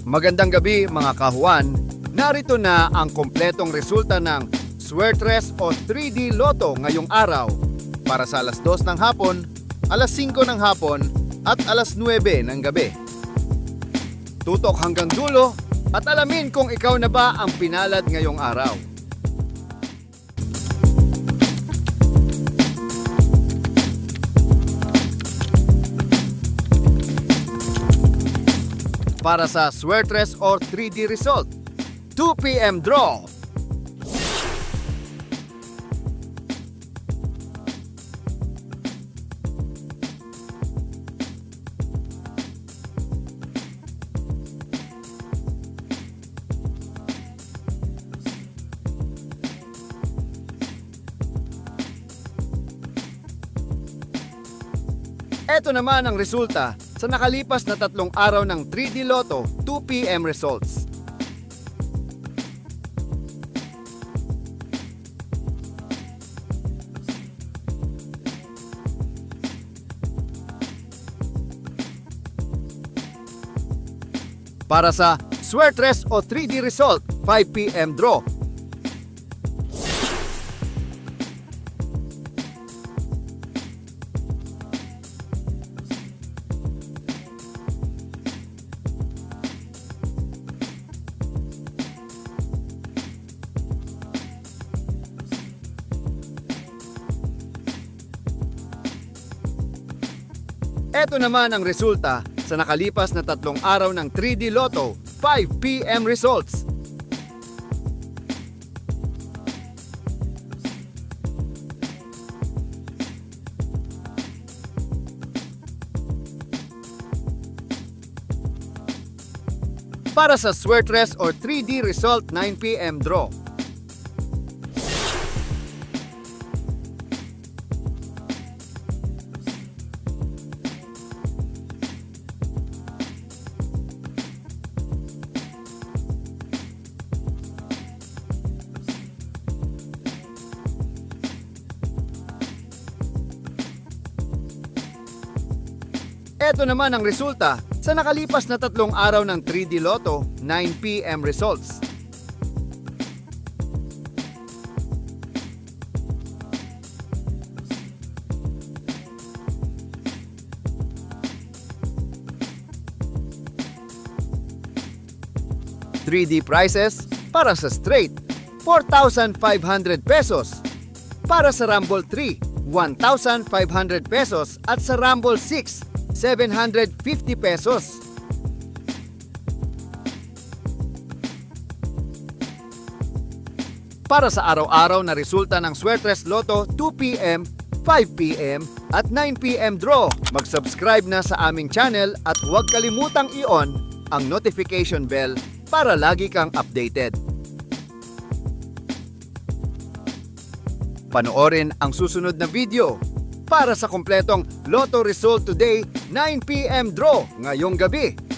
Magandang gabi mga kahuan, narito na ang kompletong resulta ng Suertres o 3D Lotto ngayong araw para sa alas 2 ng hapon, alas 5 ng hapon at alas 9 ng gabi. Tutok hanggang dulo at alamin kung ikaw na ba ang pinalad ngayong araw. Para sa Suertres or 3D result, 2 p.m. draw. Ito naman ang resulta sa nakalipas na 3 araw ng 3D Lotto 2 p.m. results. Para sa Suertres o 3D result 5 p.m. draw. Ito naman ang resulta sa nakalipas na 3 araw ng 3D Lotto 5 p.m. results. Para sa Suertres or 3D result 9 p.m. draw. Ito naman ang resulta sa nakalipas na 3 araw ng 3D Lotto 9 p.m. results. (3D prices para sa straight 4,500 pesos, para sa Rumble 3 1,500 pesos at sa Rumble 6 750 pesos. Para sa araw-araw na resulta ng Suertres Lotto 2 p.m., 5 p.m. at 9 p.m. draw, mag-subscribe na sa aming channel at huwag kalimutang i-on ang notification bell para lagi kang updated. Panoorin ang susunod na video para sa kompletong Lotto result today 9 p.m. draw ngayong gabi.